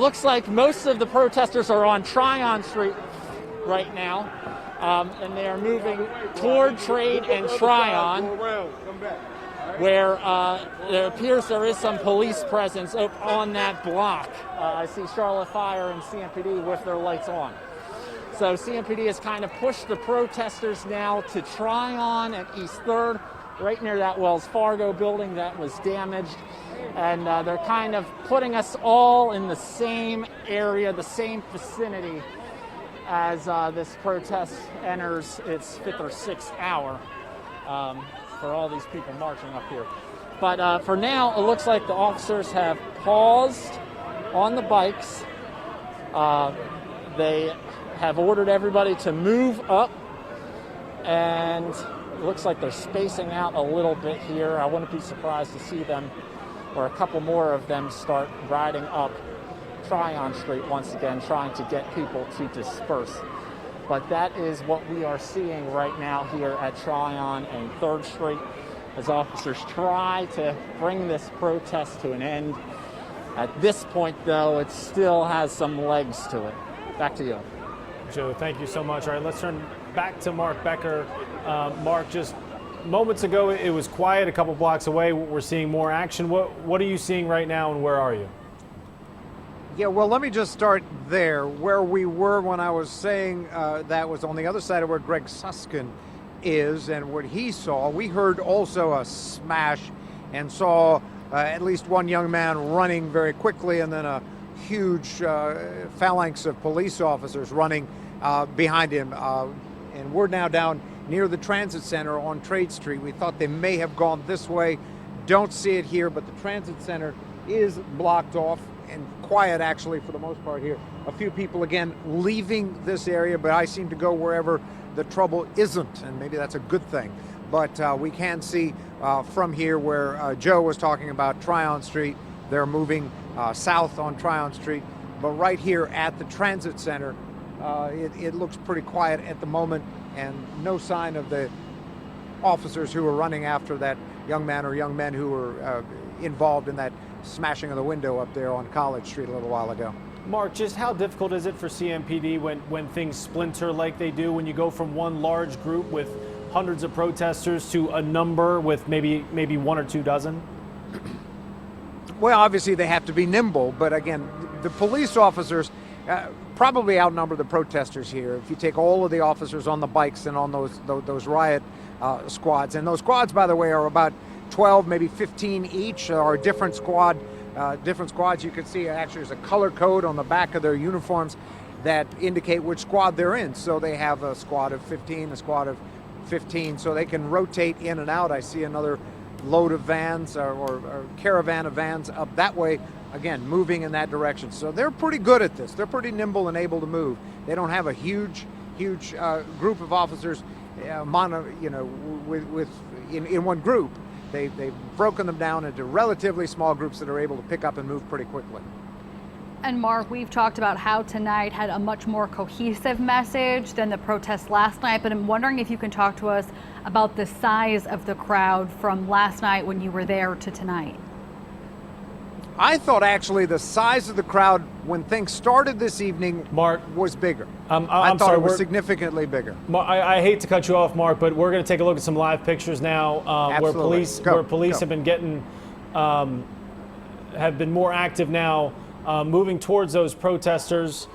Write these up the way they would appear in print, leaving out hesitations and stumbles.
looks like most of the protesters are on Tryon Street right now, and they are moving toward Trade and Tryon, where it appears there is some police presence on that block. I see Charlotte Fire and CMPD with their lights on. So CMPD has kind of pushed the protesters now to Tryon and East 3rd, right near that Wells Fargo building that was damaged. And they're kind of putting us all in the same area, the same vicinity as this protest enters its 5th or 6th hour for all these people marching up here. But for now, it looks like the officers have paused on the bikes. They have ordered everybody to move up, and it looks like they're spacing out a little bit here. I wouldn't be surprised to see them, or a couple more of them, start riding up Tryon Street once again, trying to get people to disperse. But that is what we are seeing right now here at Tryon and 3rd Street as officers try to bring this protest to an end. At this point, though, it still has some legs to it. Back to you. Joe, thank you so much. All right, let's turn back to Mark Becker. Mark, just moments ago, it was quiet a couple blocks away. We're seeing more action. What are you seeing right now, and where are you? Yeah, well, let me just start there. Where we were when I was saying that was on the other side of where Greg Suskin is, and what he saw. We heard also a smash and saw at least one young man running very quickly, and then a huge phalanx of police officers running behind him. And we're now down near the transit center on Trade Street. We thought they may have gone this way. Don't see it here, but the transit center is blocked off and quiet actually for the most part here. A few people again leaving this area, but I seem to go wherever the trouble isn't, and maybe that's a good thing. But we can see from here where Joe was talking about Tryon Street, they're moving south on Tryon Street. But right here at the transit center, it looks pretty quiet at the moment, and no sign of the officers who were running after that young man or young men who were involved in that smashing of the window up there on College Street a little while ago. Mark, just how difficult is it for CMPD when things splinter like they do, when you go from one large group with hundreds of protesters to a number with maybe 1 or 2 dozen? Well, obviously they have to be nimble, but again, the police officers probably outnumber the protesters here. If you take all of the officers on the bikes and on those riot squads, and those squads, by the way, are about 12, maybe 15 each, are different squads. You can see actually there's a color code on the back of their uniforms that indicate which squad they're in. So they have a squad of 15, a squad of 15, so they can rotate in and out. I see another load of vans or caravan of vans up that way, again, moving in that direction. So they're pretty good at this. They're pretty nimble and able to move. They don't have a huge group of officers, in one group. They've broken them down into relatively small groups that are able to pick up and move pretty quickly. And Mark, we've talked about how tonight had a much more cohesive message than the protest last night, but I'm wondering if you can talk to us about the size of the crowd from last night when you were there to tonight. I thought actually the size of the crowd when things started this evening, Mark, was bigger. I thought it was significantly bigger. I hate to cut you off, Mark, but we're going to take a look at some live pictures now where police have been getting have been more active now, moving towards those protesters.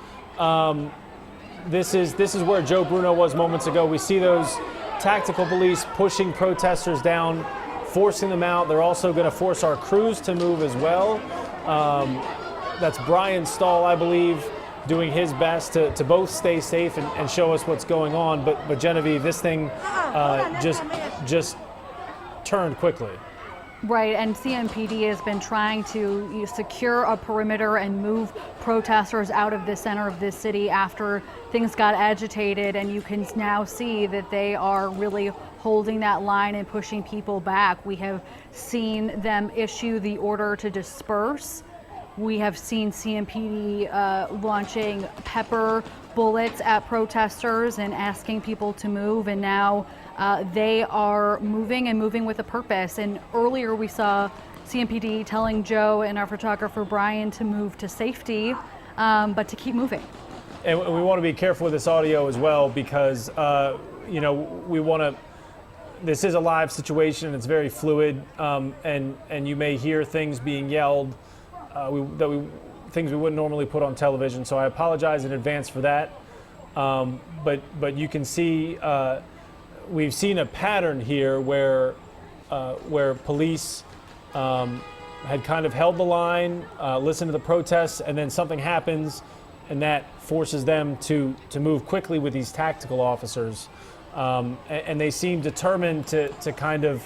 This is where Joe Bruno was moments ago. We see those tactical police pushing protesters down, forcing them out. They're also going to force our crews to move as well. That's Brian Stahl, I believe, doing his best to both stay safe and show us what's going on. But Genevieve, this thing just turned quickly. Right, and CMPD has been trying to secure a perimeter and move protesters out of the center of this city after things got agitated, and you can now see that they are really holding that line and pushing people back. We have seen them issue the order to disperse. We have seen CMPD launching pepper bullets at protesters and asking people to move, and now they are moving with a purpose. And earlier we saw CMPD telling Joe and our photographer Brian to move to safety. but to keep moving. And we want to be careful with this audio as well because, we want to. This is a live situation. It's very fluid, and you may hear things being yelled, things we wouldn't normally put on television. So I apologize in advance for that. But you can see we've seen a pattern here where police had kind of held the line, listened to the protests, and then something happens, and that forces them to move quickly with these tactical officers. And they seem determined to kind of,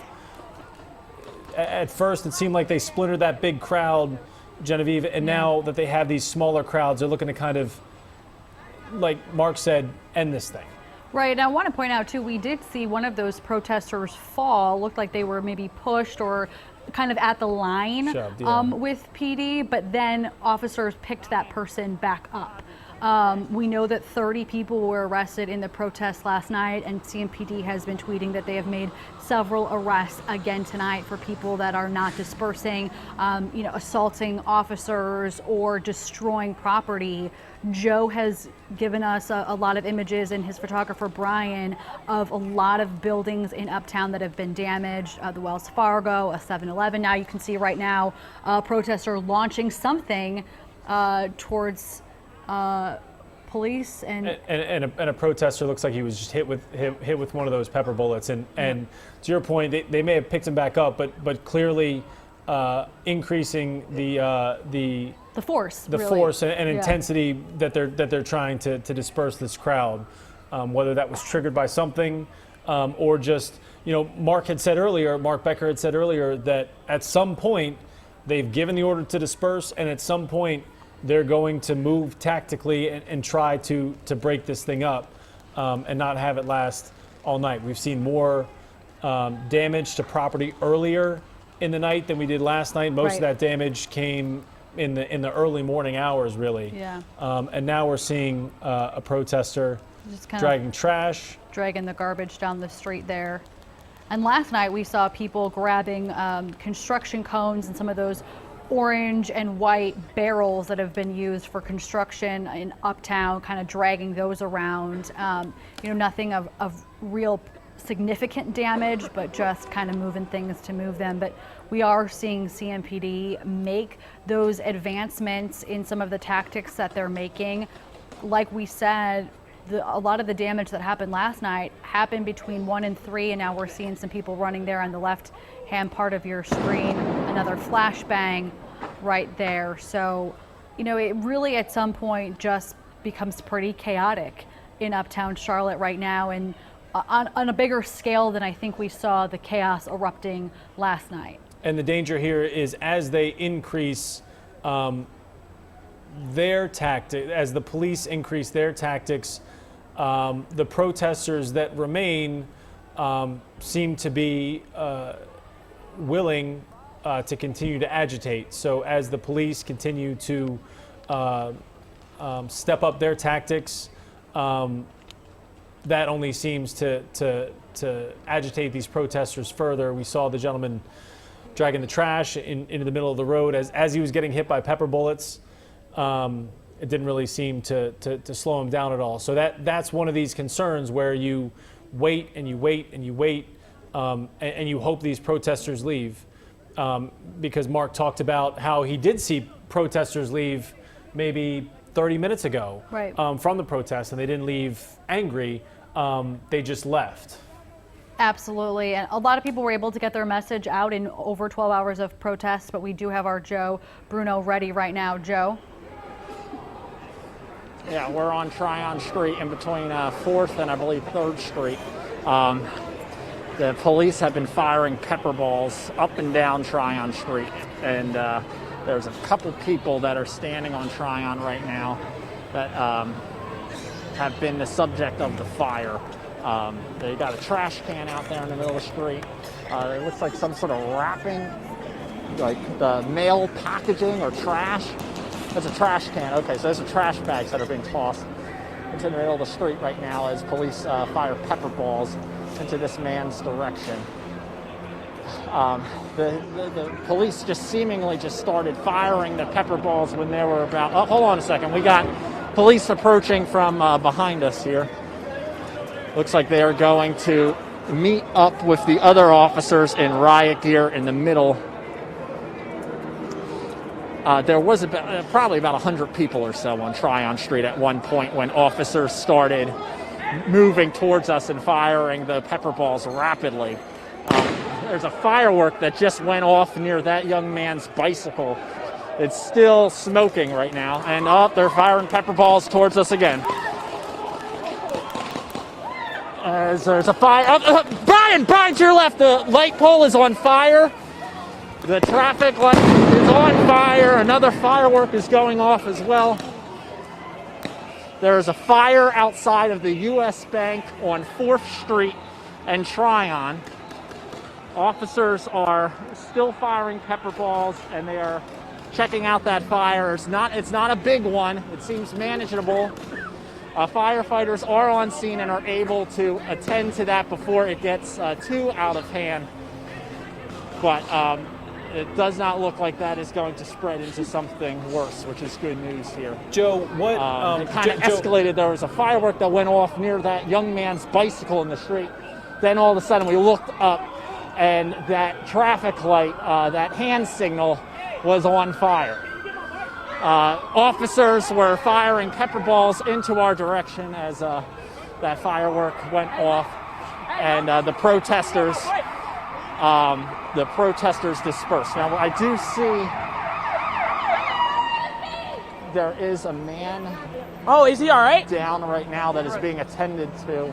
at first it seemed like they splintered that big crowd, Genevieve, and now that they have these smaller crowds, they're looking to kind of, like Mark said, end this thing. Right, and I want to point out too, we did see one of those protesters fall. Looked like they were maybe pushed or kind of at the line Shoved, with PD, but then officers picked that person back up. We know that 30 people were arrested in the protest last night, and CMPD has been tweeting that they have made several arrests again tonight for people that are not dispersing, assaulting officers or destroying property. Joe has given us a lot of images, and his photographer Brian, of a lot of buildings in Uptown that have been damaged. The Wells Fargo, a 7-Eleven. Now you can see right now a protester launching something towards police and a protester looks like he was just hit with one of those pepper bullets. And to your point, they may have picked him back up, but clearly increasing the force, the really. force and intensity that they're trying to disperse this crowd, whether that was triggered by something or just, Mark Becker had said earlier that at some point they've given the order to disperse, and at some point they're going to move tactically and try to break this thing up and not have it last all night. We've seen more damage to property earlier in the night than we did last night. Most of that damage came in the early morning hours, really. Yeah. And now we're seeing a protester Just kind dragging of trash. dragging the garbage down the street there. And last night we saw people grabbing construction cones and some of those orange and white barrels that have been used for construction in Uptown, kind of dragging those around. Nothing of real significant damage, but just kind of moving things to move them. But we are seeing CMPD make those advancements in some of the tactics that they're making. Like we said, a lot of the damage that happened last night happened between 1 and 3, and now we're seeing some people running there on the left-hand part of your screen. Another flashbang right there. So, it really at some point just becomes pretty chaotic in Uptown Charlotte right now, and on a bigger scale than I think we saw the chaos erupting last night. And the danger here is as they increase their tactic, as the police increase their tactics, the protesters that remain seem to be willing to continue to agitate. So as the police continue to step up their tactics, that only seems to agitate these protesters further. We saw the gentleman dragging the trash into the middle of the road as he was getting hit by pepper bullets. It didn't really seem to slow him down at all. So that's one of these concerns where you wait and you wait and you wait and you hope these protesters leave. Because Mark talked about how he did see protesters leave maybe 30 minutes ago from the protest, and they didn't leave angry. They just left. Absolutely. And a lot of people were able to get their message out in over 12 hours of protests, but we do have our Joe Bruno ready right now. Joe? Yeah, we're on Tryon Street in between 4th and I believe 3rd Street. The police have been firing pepper balls up and down Tryon Street, and there's a couple people that are standing on Tryon right now that have been the subject of the fire. They got a trash can out there in the middle of the street. It looks like some sort of wrapping, like the mail packaging or trash. That's a trash can. Okay, so there's some trash bags that are being tossed into the middle of the street right now as police fire pepper balls into this man's direction. The police just seemingly just started firing the pepper balls when there were about, oh, hold on a second, we got police approaching from behind us here. Looks like they are going to meet up with the other officers in riot gear in the middle. There was probably about 100 people or so on Tryon Street at one point when officers started moving towards us and firing the pepper balls rapidly. There's a firework that just went off near that young man's bicycle. It's still smoking right now, and they're firing pepper balls towards us again. As there's a fire. Brian, to your left, the light pole is on fire. The traffic light is on fire. Another firework is going off as well. There is a fire outside of the U.S. Bank on 4th Street and Tryon. Officers are still firing pepper balls, and they are checking out that fire. It's not a big one. It seems manageable. Firefighters are on scene and are able to attend to that before it gets too out of hand. But it does not look like that is going to spread into something worse, which is good news here. Joe, what? It kind of escalated. There was a firework that went off near that young man's bicycle in the street. Then all of a sudden we looked up, and that traffic light, that hand signal, was on fire. Officers were firing pepper balls into our direction as that firework went off, and the protesters dispersed. Now, I do see there is a man. Oh, is he all right? Down right now that is being attended to.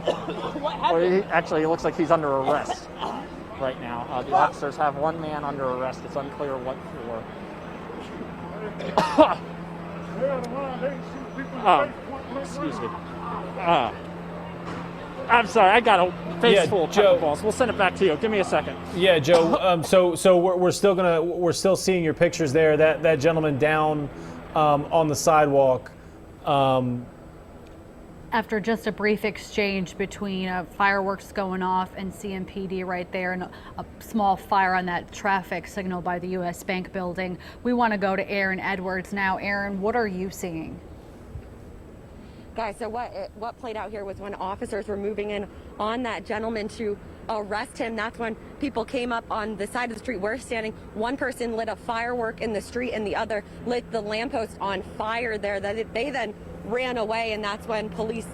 Actually, it looks like he's under arrest right now. The officers have one man under arrest. It's unclear what for. Excuse me. I'm sorry, I got a face full of pepper balls. We'll send it back to you. Give me a second. Yeah, Joe. So we're still seeing your pictures there. That gentleman down on the sidewalk. After just a brief exchange between fireworks going off and CMPD right there, and a small fire on that traffic signal by the U.S. Bank building, we want to go to Aaron Edwards now. Aaron, what are you seeing? Guys, so what played out here was when officers were moving in on that gentleman to arrest him. That's when people came up on the side of the street we're standing. One person lit a firework in the street, and the other lit the lamppost on fire there. They then ran away, and that's when police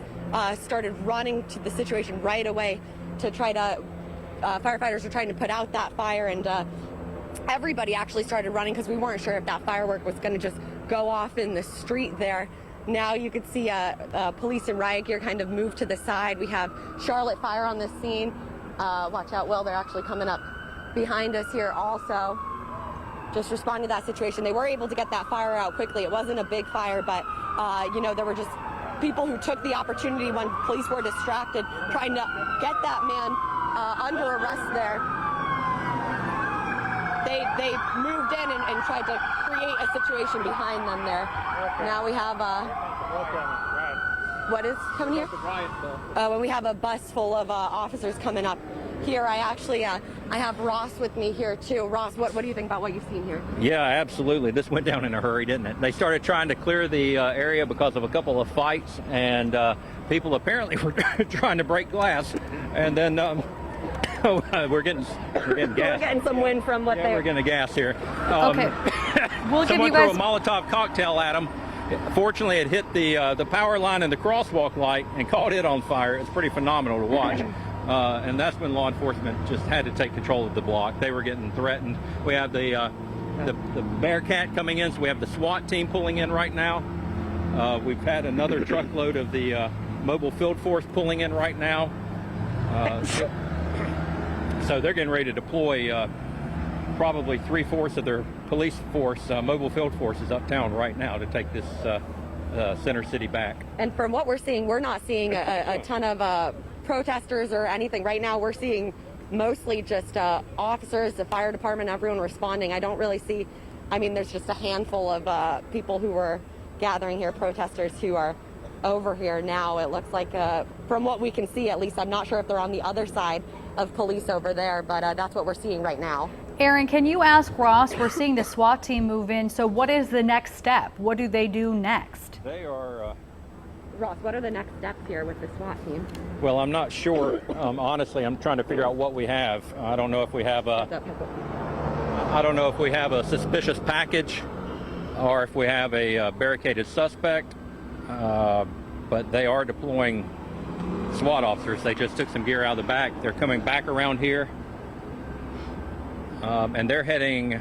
started running to the situation right away to try to, firefighters were trying to put out that fire, and everybody actually started running because we weren't sure if that firework was going to just go off in the street there. Now you could see police in riot gear kind of move to the side. We have Charlotte Fire on the scene. Watch out, Will, they're actually coming up behind us here also. Just responding to that situation. They were able to get that fire out quickly. It wasn't a big fire, but there were just people who took the opportunity when police were distracted, trying to get that man under arrest there. They moved in and tried to create a situation behind them there. Now we have what is coming here? When we have a bus full of officers coming up here. I actually I have Ross with me here too. Ross, what do you think about what you've seen here? Yeah, absolutely. This went down in a hurry, didn't it? They started trying to clear the area because of a couple of fights, and people apparently were trying to break glass, and then we're getting gas. We're getting some wind from what we're getting a gas here. Okay, we'll give you guys. Someone threw a Molotov cocktail at them. Fortunately, it hit the power line and the crosswalk light and caught it on fire. It's pretty phenomenal to watch. And that's when law enforcement just had to take control of the block. They were getting threatened. We have the Bearcat coming in, so we have the SWAT team pulling in right now. We've had another truckload of the mobile field force pulling in right now. So they're getting ready to deploy probably 3/4 of their police force, mobile field forces uptown right now to take this center city back. And from what we're seeing, we're not seeing a ton of protesters or anything. Right now we're seeing mostly just officers, the fire department, everyone responding. I don't really see, there's just a handful of people who were gathering here, protesters who are over here now. It looks like, from what we can see at least, I'm not sure if they're on the other side of police over there, but that's what we're seeing right now. Aaron, can you ask Ross? We're seeing the SWAT team move in. So what is the next step? What do they do next? They are. Ross, what are the next steps here with the SWAT team? Well, I'm not sure. Honestly, I'm trying to figure out what we have. I don't know if we have a suspicious package, or if we have a barricaded suspect. But they are deploying SWAT officers. They just took some gear out of the back. They're coming back around here, and they're heading.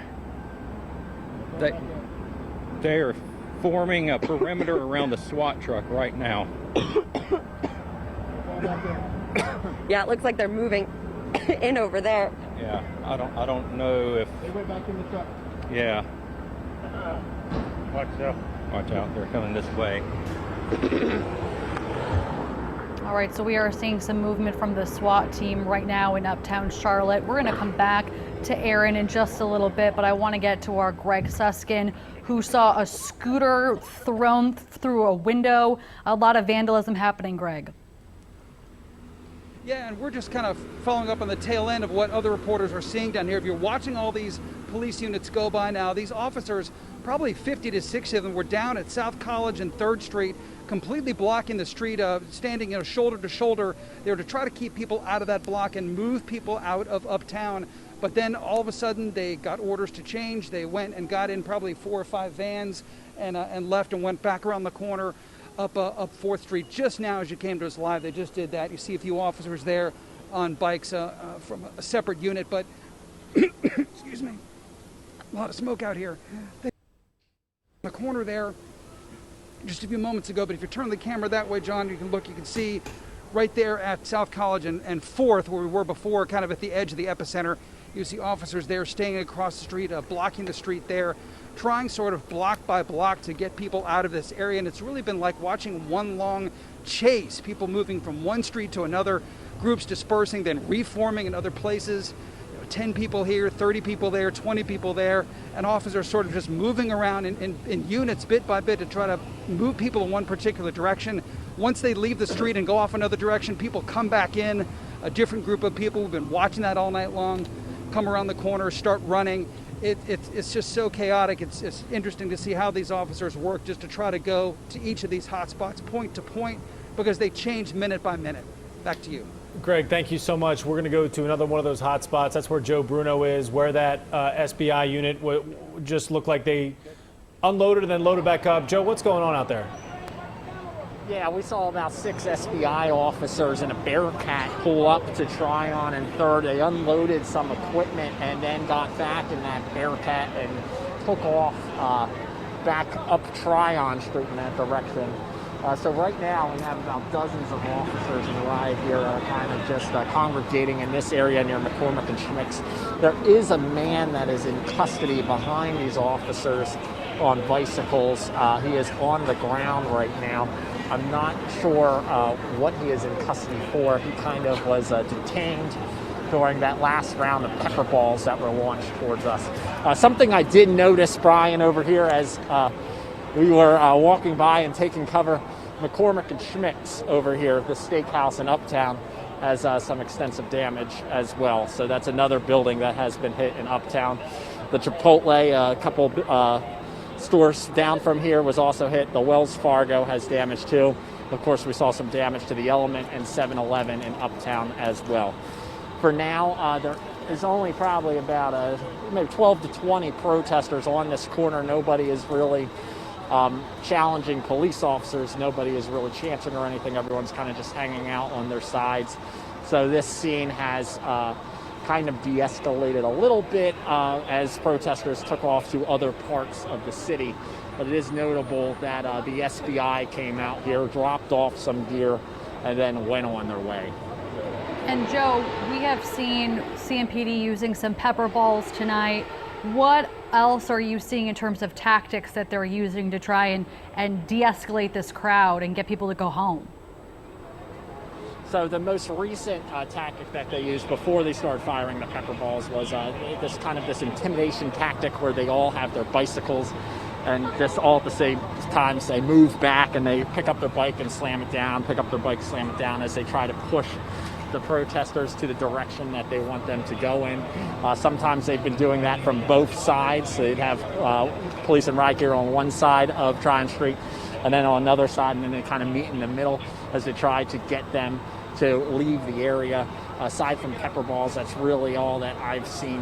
They are forming a perimeter around the SWAT truck right now. Yeah, it looks like they're moving in over there. Yeah, I don't know if They went back in the truck. Yeah. Watch out. Watch out, they're coming this way. All right, so we are seeing some movement from the SWAT team right now in Uptown Charlotte. We're going to come back to Aaron in just a little bit, but I want to get to our Greg Suskin, who saw a scooter thrown through a window. A lot of vandalism happening, Greg. Yeah, and we're just kind of following up on the tail end of what other reporters are seeing down here. If you're watching all these police units go by now, these officers, probably 50 to 60 of them, were down at South College and 3rd Street, completely blocking the street, standing shoulder to shoulder. They were to try to keep people out of that block and move people out of Uptown. But then all of a sudden they got orders to change. They went and got in probably 4 or 5 vans and left and went back around the corner up 4th Street. Just now as you came to us live, they just did that. You see a few officers there on bikes from a separate unit, but excuse me, a lot of smoke out here. They the corner there just a few moments ago, but if you turn the camera that way, John, you can look, you can see right there at South College and 4th, where we were before, kind of at the edge of the epicenter. You see officers there staying across the street, blocking the street there, trying sort of block by block to get people out of this area. And it's really been like watching one long chase, people moving from one street to another, groups dispersing, then reforming in other places. 10 people here, 30 people there, 20 people there, and officers sort of just moving around in units bit by bit to try to move people in one particular direction. Once they leave the street and go off another direction, people come back in. A different group of people who've been watching that all night long come around the corner, start running. It's just so chaotic. It's interesting to see how these officers work just to try to go to each of these hot spots point to point, because they change minute by minute. Back to you. Greg, thank you so much. We're going to go to another one of those hot spots. That's where Joe Bruno is, where that SBI unit just looked like they unloaded and then loaded back up. Joe, what's going on out there? Yeah, we saw about 6 SBI officers and a Bearcat pull up to Tryon and 3rd. They unloaded some equipment and then got back in that Bearcat and took off back up Tryon Street in that direction. So right now we have about dozens of officers arrive here, kind of just congregating in this area near McCormick and Schmick's. There is a man that is in custody behind these officers on bicycles. He is on the ground right now. I'm not sure what he is in custody for. He kind of was detained during that last round of pepper balls that were launched towards us. Something I did notice, Brian, over here as we were walking by and taking cover, McCormick and Schmick's over here, the steakhouse in Uptown, has some extensive damage as well. So that's another building that has been hit in Uptown. The Chipotle, a couple stores down from here, was also hit. The Wells Fargo has damage too. Of course, we saw some damage to the Element and 7-Eleven in Uptown as well. For now, there is only probably about maybe 12 to 20 protesters on this corner. Nobody is really challenging police officers. Nobody is really chanting or anything. Everyone's kind of just hanging out on their sides. So this scene has kind of de-escalated a little bit as protesters took off to other parts of the city. But it is notable that the SBI came out here, dropped off some gear, and then went on their way. And Joe, we have seen CMPD using some pepper balls tonight. What else are you seeing in terms of tactics that they're using to try and de-escalate this crowd and get people to go home? So the most recent tactic that they used before they started firing the pepper balls was this intimidation tactic where they all have their bicycles and just all at the same time say move back, and they pick up their bike and slam it down, pick up their bike, slam it down as they try to push the protesters to the direction that they want them to go in. Sometimes they've been doing that from both sides. So they'd have police and riot gear on one side of Tryon Street and then on another side, and then they kind of meet in the middle as they try to get them to leave the area. Aside from pepper balls, that's really all that I've seen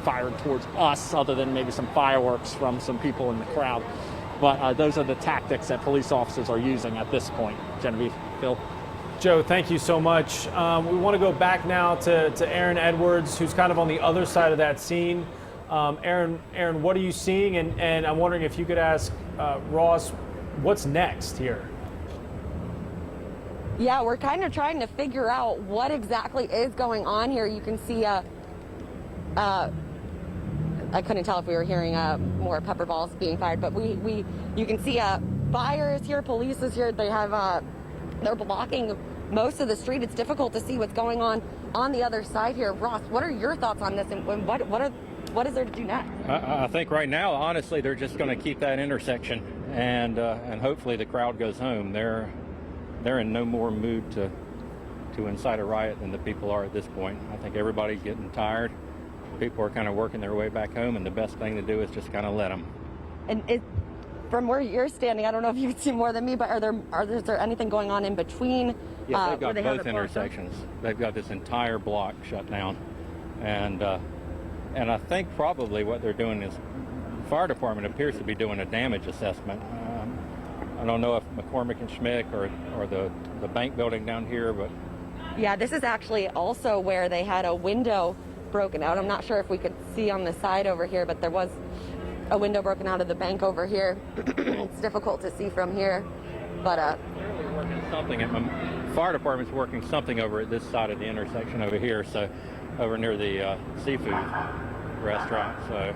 fired towards us, other than maybe some fireworks from some people in the crowd. But those are the tactics that police officers are using at this point. Genevieve, Phil. Joe, thank you so much. We want to go back now to Aaron Edwards, who's kind of on the other side of that scene. Aaron, what are you seeing? And I'm wondering if you could ask Ross, what's next here? Yeah, we're kind of trying to figure out what exactly is going on here. You can see I couldn't tell if we were hearing more pepper balls being fired, but you can see fire is here, police is here. They have they're blocking most of the street. It's difficult to see what's going on the other side here. Ross, what are your thoughts on this, and what is there to do next? I think right now, honestly, they're just going to keep that intersection, and hopefully the crowd goes home. They're in no more mood to incite a riot than the people are at this point. I think everybody's getting tired. People are kind of working their way back home, and the best thing to do is just kind of let them. And from where you're standing, I don't know if you can see more than me, but is there anything going on in between? Yeah, they've got both intersections. They've got this entire block shut down, and I think probably what they're doing is, the fire department appears to be doing a damage assessment. I don't know if McCormick and Schmick or the bank building down here, but yeah, this is actually also where they had a window broken out. I'm not sure if we could see on the side over here, but there was a window broken out of the bank over here. It's difficult to see from here, but clearly working something. Fire department's working something over at this side of the intersection over here, so over near the seafood restaurant. So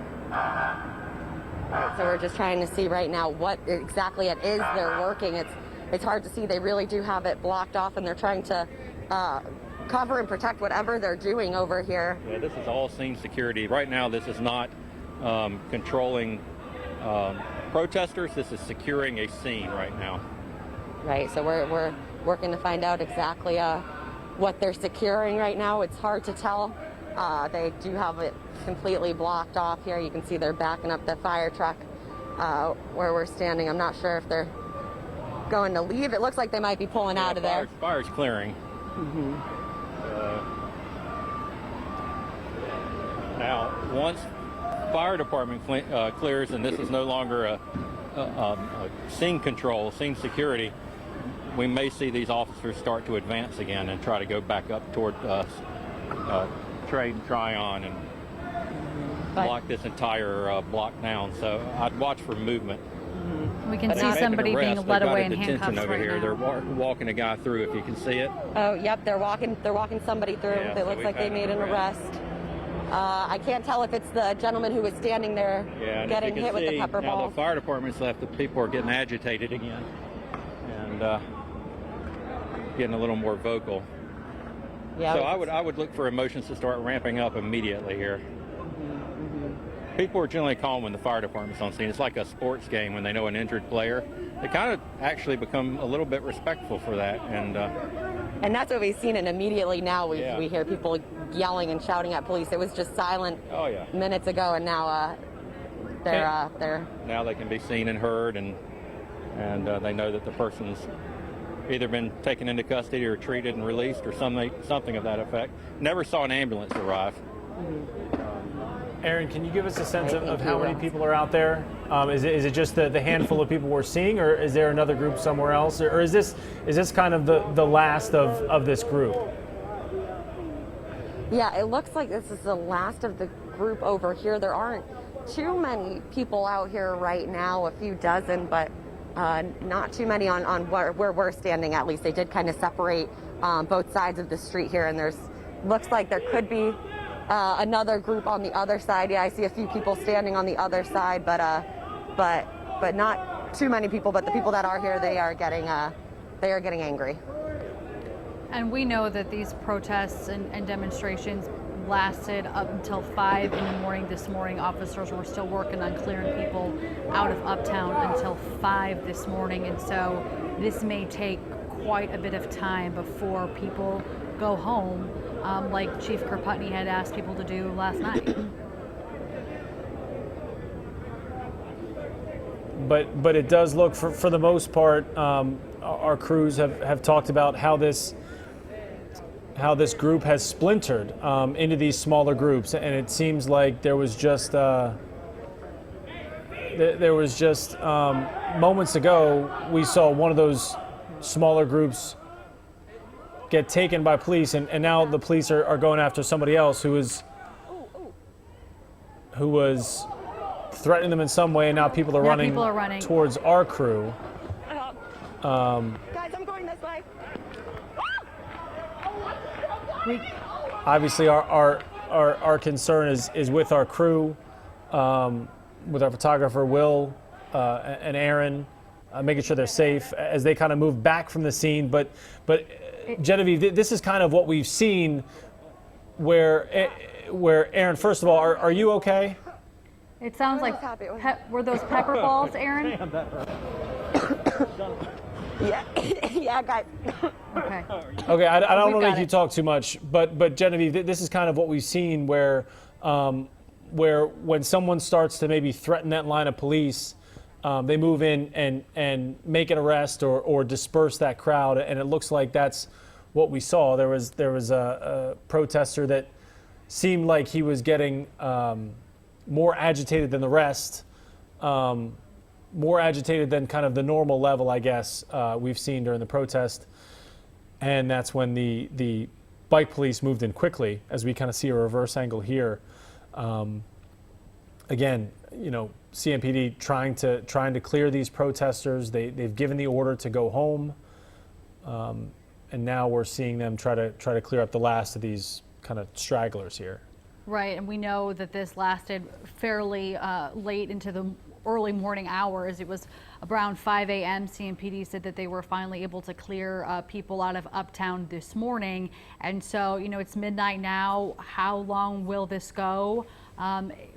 we're just trying to see right now what exactly it is they're working. It's hard to see. They really do have it blocked off, and they're trying to cover and protect whatever they're doing over here. Yeah, this is all scene security. Right now, this is not controlling protesters. This is securing a scene right now. Right, so we're working to find out exactly what they're securing right now. It's hard to tell. They do have it completely blocked off here. You can see they're backing up the fire truck where we're standing. I'm not sure if they're going to leave. It looks like they might be pulling out of there. Fire's clearing. Mm-hmm. Now, once fire department clears, and this is no longer a scene control, scene security, we may see these officers start to advance again and try to go back up toward Trade and Tryon and block this entire block down. So I'd watch for movement. We can see somebody being led away in handcuffs over right here. now. They're walking a guy through, if you can see it. Oh, yep, they're walking somebody through. Yeah, It looks like they made an arrest. I can't tell if it's the gentleman who was standing there getting hit with the pepper ball. Now the fire department's left. The people are getting agitated again and getting a little more vocal. Yeah, so I would look for emotions to start ramping up immediately here. People are generally calm when the fire department's on scene. It's like a sports game when they know an injured player. They kind of actually become a little bit respectful for that. And that's what we've seen, and immediately now we hear people yelling and shouting at police. It was just silent minutes ago, and now they're now they can be seen and heard, and they know that the person's either been taken into custody or treated and released or something of that effect. Never saw an ambulance arrive. Aaron, can you give us a sense of how many people are out there? Is it just the handful of people we're seeing, or is there another group somewhere else? Or is this kind of the last of this group? Yeah, it looks like this is the last of the group over here. There aren't too many people out here right now, a few dozen, but not too many on where we're standing, at least. They did kind of separate both sides of the street here, and looks like there could be another group on the other side. Yeah, I see a few people standing on the other side, but not too many people. But the people that are here, they are getting angry. And we know that these protests and demonstrations lasted up until 5 in the morning this morning. Officers were still working on clearing people out of Uptown until 5 this morning, and so this may take quite a bit of time before people go home, like Chief Kirkputney had asked people to do last night. But it does look, for the most part, our crews have talked about how this group has splintered into these smaller groups, and it seems like there was just moments ago we saw one of those smaller groups get taken by police, and now the police are going after somebody else who was threatening them in some way, and now people are running towards our crew. Guys, I'm going this way. Obviously, our concern is with our crew, with our photographer Will and Aaron, making sure they're safe as they kind of move back from the scene. But Genevieve, this is kind of what we've seen, where Aaron, first of all, are you okay? It sounds like were those pepper balls, Aaron? Yeah, guys. Okay. Okay, I don't want to make you talk too much, but Genevieve, this is kind of what we've seen where when someone starts to maybe threaten that line of police, they move in and make an arrest or disperse that crowd, and it looks like that's what we saw. There was a protester that seemed like he was getting more agitated than the rest, more agitated than kind of the normal level, I guess, we've seen during the protest. And that's when the bike police moved in quickly, as we kind of see a reverse angle here. Again, CMPD trying to clear these protesters. They've given the order to go home, and now we're seeing them try to clear up the last of these kind of stragglers here. Right, and we know that this lasted fairly late into the early morning hours. It was around 5 a.m. CMPD said that they were finally able to clear people out of Uptown this morning. And so, it's midnight now. How long will this go?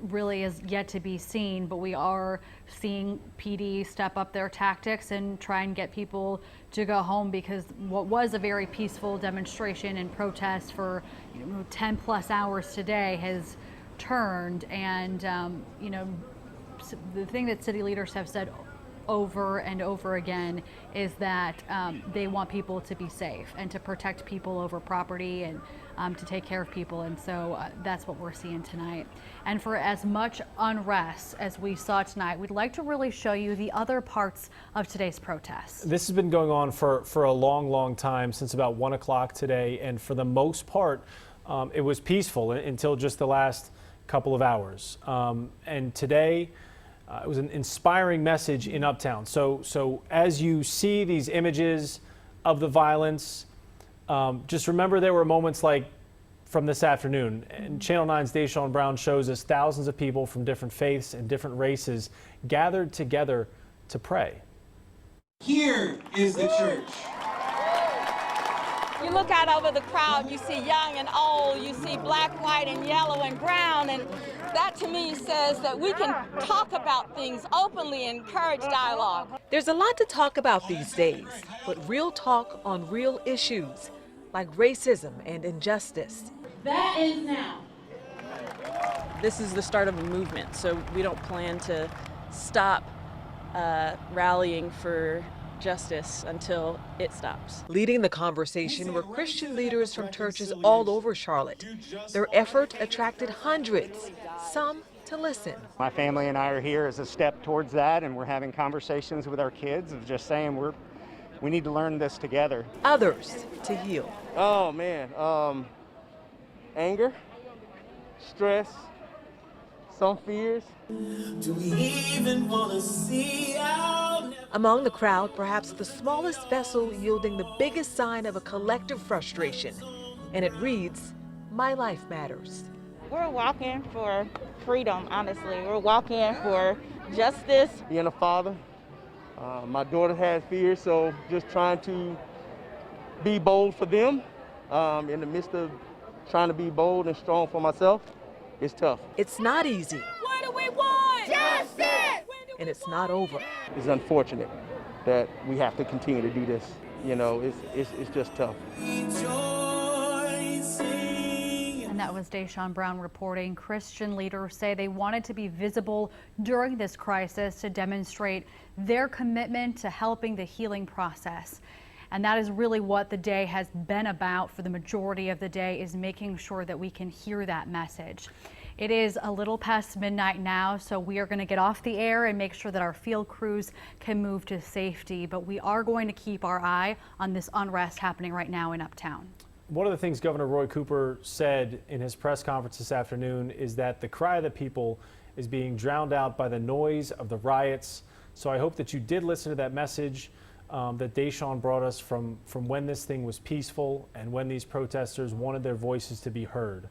Really is yet to be seen, but we are seeing PD step up their tactics and try and get people to go home, because what was a very peaceful demonstration and protest for 10 plus hours today has turned. And the thing that city leaders have said over and over again is that they want people to be safe and to protect people over property and to take care of people. And so that's what we're seeing tonight. And for as much unrest as we saw tonight, we'd like to really show you the other parts of today's protest. This has been going on for a long, long time, since about 1 o'clock today. And for the most part, it was peaceful until just the last couple of hours. And today, it was an inspiring message in Uptown. So as you see these images of the violence, just remember there were moments like from this afternoon. And Channel 9's Deshaun Brown shows us thousands of people from different faiths and different races gathered together to pray. Here is the church. You look out over the crowd, you see young and old, you see black, white, and yellow and brown, and that to me says that we can talk about things openly and encourage dialogue. There's a lot to talk about these days, but real talk on real issues like racism and injustice. That is now. This is the start of a movement, so we don't plan to stop rallying for justice until it stops. Leading the conversation were Christian leaders from churches all over Charlotte. Their effort attracted hundreds, some to listen. My family and I are here as a step towards that, and we're having conversations with our kids of just saying we need to learn this together. Others to heal. Oh man, anger, stress, some fears. Do we even want to see out? Among the crowd, perhaps the smallest vessel yielding the biggest sign of a collective frustration. And it reads, "My life matters." We're walking for freedom, honestly. We're walking for justice. Being a father, my daughter has fears, so just trying to be bold for them in the midst of trying to be bold and strong for myself. It's tough. It's not easy. What do we want? Justice! And it's not over. It's unfortunate that we have to continue to do this. It's just tough. Your see. And that was Deshaun Brown reporting. Christian leaders say they wanted to be visible during this crisis to demonstrate their commitment to helping the healing process. And that is really what the day has been about for the majority of the day, is making sure that we can hear that message. It is a little past midnight now, so we are going to get off the air and make sure that our field crews can move to safety. But we are going to keep our eye on this unrest happening right now in Uptown. One of the things Governor Roy Cooper said in his press conference this afternoon is that the cry of the people is being drowned out by the noise of the riots. So I hope that you did listen to that message that Deshaun brought us from when this thing was peaceful and when these protesters wanted their voices to be heard.